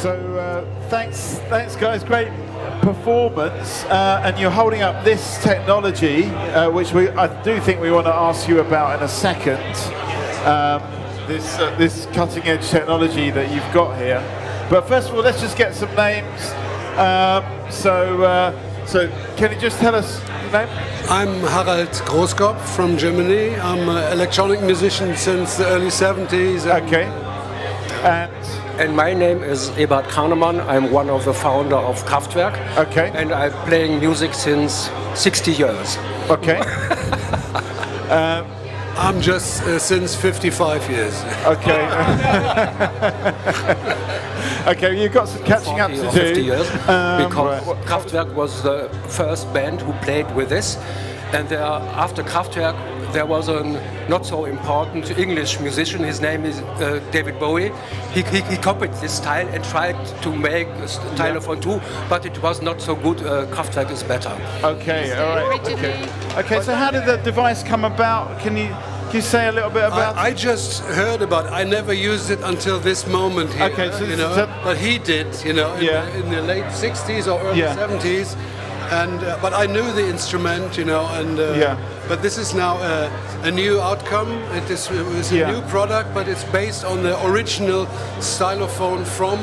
So thanks guys, great performance, and you're holding up this technology, which I do think we want to ask you about in a second. This cutting-edge technology that you've got here. But first of all, let's just get some names. So can you just tell us your name? I'm Harald Grosskopf from Germany. I'm an electronic musician since the early 70s. Okay. And my name is Eberhard Kranemann. I'm one of the founder of KRAUTWERK. Okay. And I'm playing music since 60 years. Okay. I'm just since 55 years. Okay. Okay, you've got some catching up to do. 50 years, because right. KRAUTWERK was the first band who played with this. And after KRAUTWERK, there was a not so important English musician. His name is David Bowie. He copied this style and tried to make a style of too, but it was not so good. KRAUTWERK is better. Okay, all right. Okay, so how did the device come about? Can you say a little bit about it? I just heard about it. I never used it until this moment here. Okay, so you know, but he did, you know, in the late 60s or early 70s. And but I knew the instrument, you know, and but this is now a new outcome. It is a new product, but it's based on the original stylophone from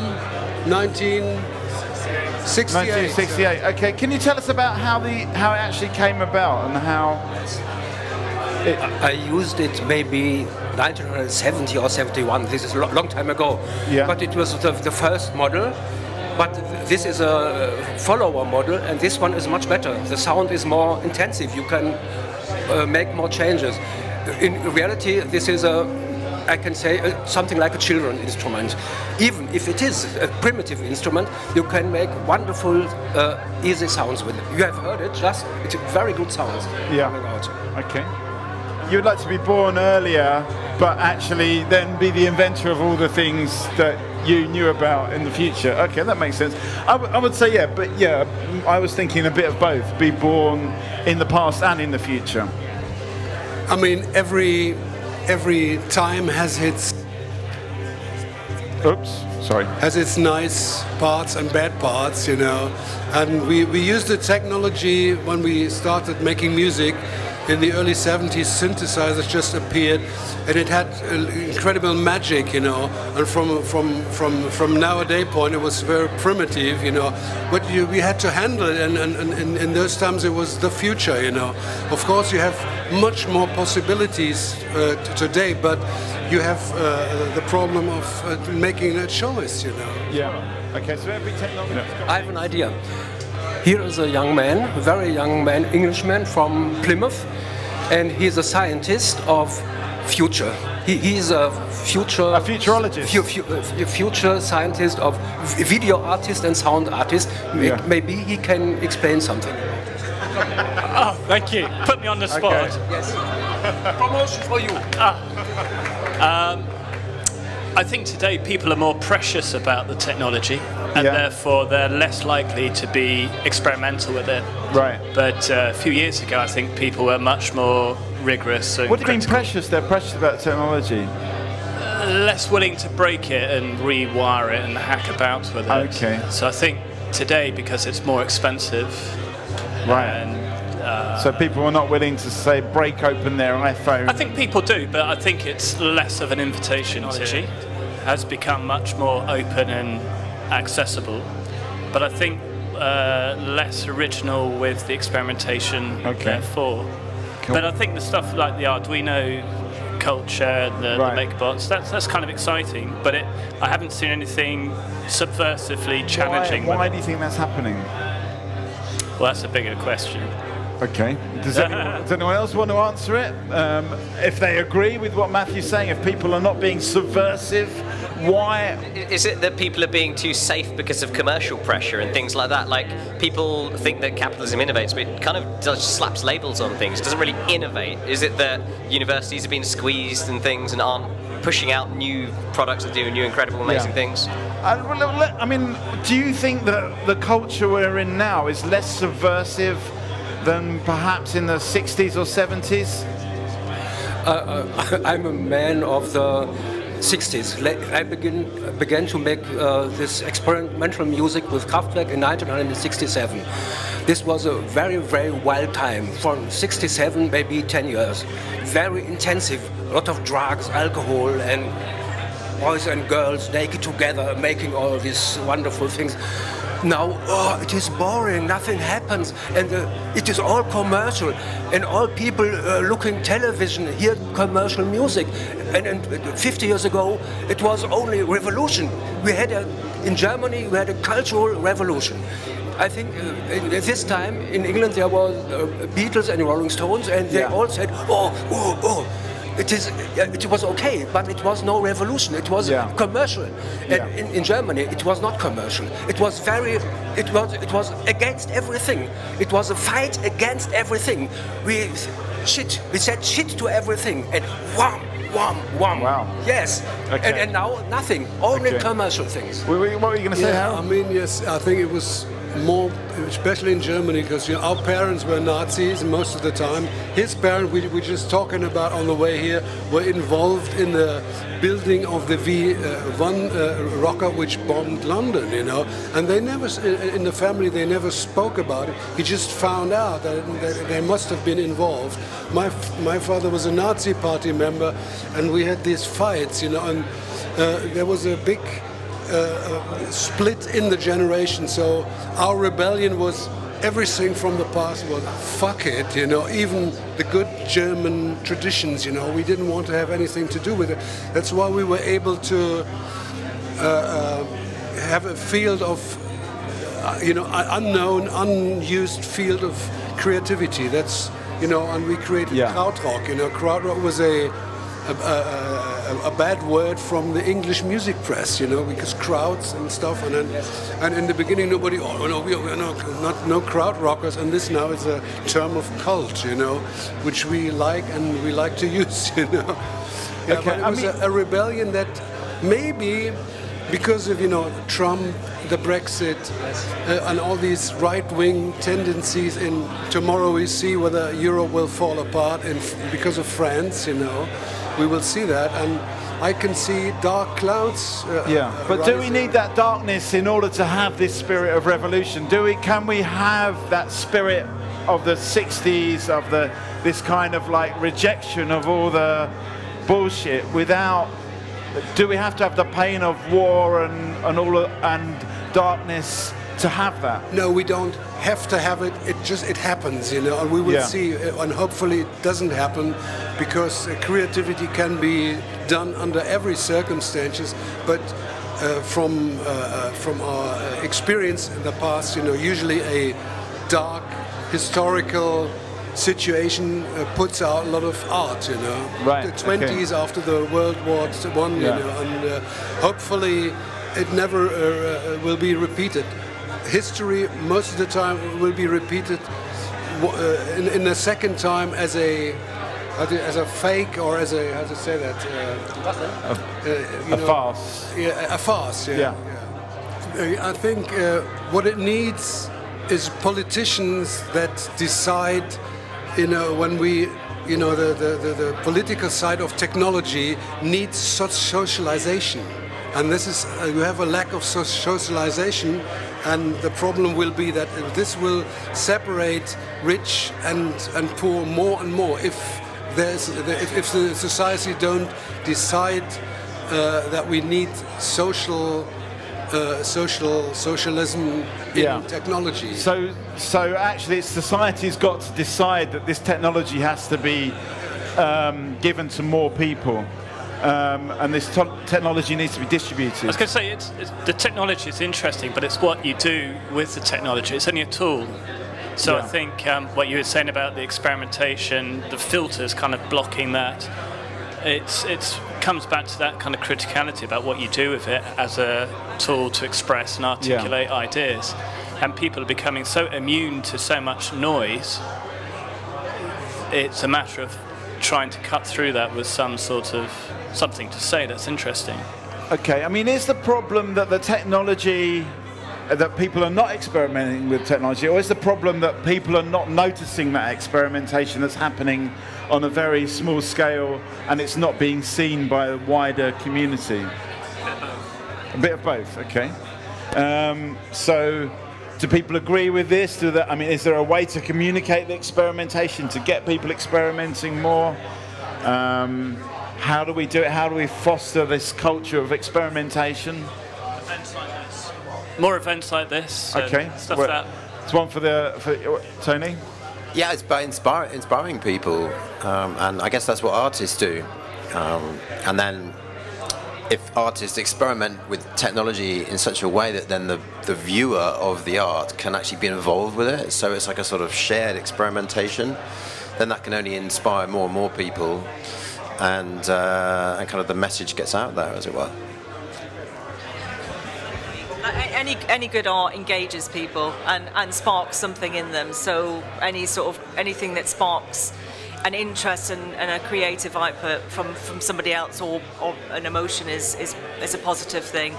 1968. 1968. Okay, can you tell us about how it actually came about and how? I used it maybe 1970 or 71. This is a long time ago. Yeah. But it was the first model. But this is a follower model, and this one is much better. The sound is more intensive. You can make more changes. In reality, this is I can say, something like a children's instrument. Even if it is a primitive instrument, you can make wonderful, easy sounds with it. You have heard it, it's very good sounds coming out. Okay. You'd like to be born earlier, but actually then be the inventor of all the things that you knew about in the future. Okay, that makes sense. I would say I was thinking a bit of both. Be born in the past and in the future. I mean, every time has its has its nice parts and bad parts, you know. And we used the technology when we started making music. In the early 70s, synthesizers just appeared, and it had incredible magic, you know. And from nowadays point, it was very primitive, you know. But we had to handle it, and in those times, it was the future, you know. Of course, you have much more possibilities today, but you have the problem of making a choice, you know. Yeah. Okay. So every technology. I have an idea. Here is a young man, a very young man, Englishman from Plymouth, and he's a scientist of future. He's a futurologist. Future scientist of video artist and sound artist. Maybe he can explain something. Oh, thank you. Put me on the spot. Okay. Yes. Promotion for you. I think today people are more precious about the technology, and therefore they're less likely to be experimental with it. Right. But a few years ago, I think people were much more rigorous and What do you mean precious? They're precious about technology? Less willing to break it and rewire it and hack about with it. Okay. So I think today, because it's more expensive, so people are not willing to, say, break open their iPhone? I think people do, but I think it's less of an invitation to it. Has become much more open and accessible. But I think less original with the experimentation, therefore. Cool. But I think the stuff like the Arduino culture, the MakerBots, that's kind of exciting, but I haven't seen anything subversively challenging. Why do you think that's happening? Well, that's a bigger question. Okay. Does anyone else want to answer it? If they agree with what Matthew's saying, if people are not being subversive, why? Is it that people are being too safe because of commercial pressure and things like that? Like, people think that capitalism innovates, but it kind of just slaps labels on things. It doesn't really innovate. Is it that universities are being squeezed and things and aren't pushing out new products that do new, incredible, amazing things? I mean, do you think that the culture we're in now is less subversive than perhaps in the 60s or 70s? I'm a man of the 60s. I began to make this experimental music with Kraftwerk in 1967. This was a very, very wild time. From 67, maybe 10 years. Very intensive. A lot of drugs, alcohol, and boys and girls naked together, making all these wonderful things. Now, it is boring, nothing happens, and it is all commercial, and all people looking television, hear commercial music. And 50 years ago, it was only revolution. In Germany, we had a cultural revolution. I think at this time in England there were Beatles and Rolling Stones, and they all said, it was okay, but it was no revolution. It was commercial. And in Germany, it was not commercial. It was against everything. It was a fight against everything. We said shit to everything, and wham, wham, wham. Wow. Yes. Okay. And now nothing. Only commercial things. What were you going to say, Harald? I mean, yes. I think it was more, especially in Germany, because our parents were Nazis most of the time. His parents, we were just talking about on the way here, were involved in the building of the V1 rocket which bombed London, and they never, in the family, they never spoke about it. He just found out that they must have been involved. My father was a Nazi party member, and we had these fights, and there was a big split in the generation. So our rebellion was everything from the past was fuck it, even the good German traditions, we didn't want to have anything to do with it. That's why we were able to have a field of unknown, unused field of creativity. That's and we created krautrock. Krautrock was a bad word from the English music press, because crowds and stuff, and in the beginning nobody, we're no krautrockers, and this now is a term of cult, which we like and we like to use, But it was a rebellion that maybe because of Trump, the Brexit, and all these right-wing tendencies. In tomorrow we see whether Europe will fall apart, and because of France, we will see that, and I can see dark clouds. But do we need that darkness in order to have this spirit of revolution? Can we have that spirit of the 60s, of this kind of like rejection of all the bullshit without? Do we have to have the pain of war and darkness to have that? No, we don't have to have it. It happens, and we will see. And hopefully it doesn't happen, because creativity can be done under every circumstances. But from our experience in the past, usually a dark historical situation puts out a lot of art, Right. The 20s after the World War I, and hopefully it never will be repeated. History most of the time will be repeated in the second time as a fake, or as a, how to say that? A farce. Yeah, a farce. Yeah. I think what it needs is politicians that decide. When we, the political side of technology needs such socialization, and this is you have a lack of socialization, and the problem will be that this will separate rich and poor more and more if the society don't decide that we need socialism in technology. So actually, society's got to decide that this technology has to be given to more people, and this technology needs to be distributed. I was going to say, the technology is interesting, but it's what you do with the technology. It's only a tool. So I think what you were saying about the experimentation, the filters kind of blocking that, it comes back to that kind of criticality about what you do with it as a tool to express and articulate ideas. And people are becoming so immune to so much noise, it's a matter of trying to cut through that with some sort of something to say that's interesting. Okay, I mean, is the problem that the technology that people are not experimenting with technology, or is the problem that people are not noticing that experimentation that's happening on a very small scale and it's not being seen by a wider community? A bit of both, okay. So do people agree with this? I mean, is there a way to communicate the experimentation to get people experimenting more? How do we do it? How do we foster this culture of experimentation? Events like this. More events like this. Okay. Stuff Well, that. it's one for Tony. Yeah, it's by inspiring people, and I guess that's what artists do. And then, if artists experiment with technology in such a way that then the viewer of the art can actually be involved with it, so it's like a sort of shared experimentation, then that can only inspire more and more people, and kind of the message gets out there, as it were. Any good art engages people and sparks something in them. So anything that sparks an interest and a creative output from somebody else or an emotion is a positive thing.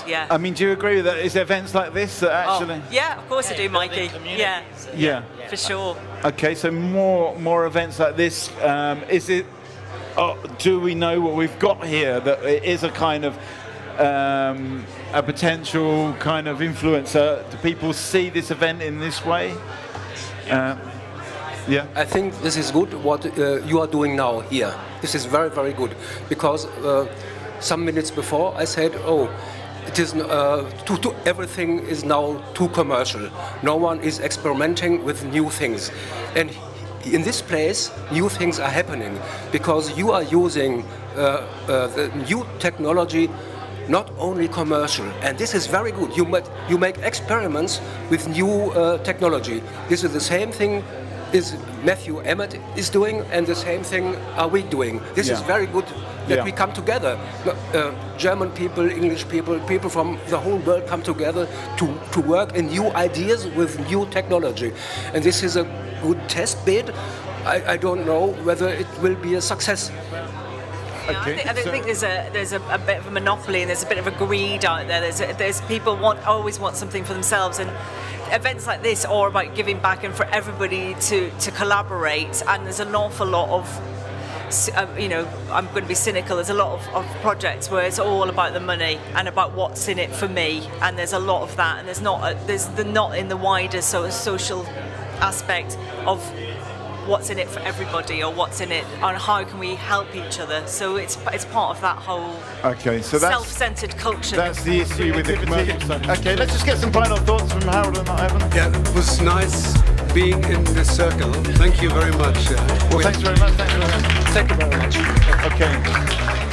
Yeah. I mean, do you agree with that? Is there events like this that actually? Oh, yeah, of course I do, Mikey. Yeah. Yeah. For sure. Okay, so more events like this. Is it? Do we know what we've got here? That it is a kind of a potential kind of influencer. Do people see this event in this way? Yeah. I think this is good what you are doing now here. This is very, very good, because some minutes before I said, oh, it is everything is now too commercial. No one is experimenting with new things, and in this place new things are happening because you are using the new technology, not only commercial, and this is very good. You make experiments with new technology. This is the same thing is Matthew Emmett is doing, and the same thing are we doing. This is very good that we come together. German people, English people, people from the whole world come together to work in new ideas with new technology. And this is a good test bed. I don't know whether it will be a success. Okay. I think there's a bit of a monopoly and there's a bit of a greed out there. There's people always want something for themselves, and events like this are about giving back and for everybody to collaborate. And there's an awful lot of, I'm going to be cynical. There's a lot of projects where it's all about the money and about what's in it for me, and there's a lot of that, and there's not in the wider social aspect of what's in it for everybody, or what's in it, and how can we help each other. So it's part of that whole self-centered culture. That's the issue with the commercial side. Okay, let's just get some final thoughts from Harald and Evan. Yeah, it was nice being in this circle. Thank you very much. Well, thanks very much. Thank you very much. Okay.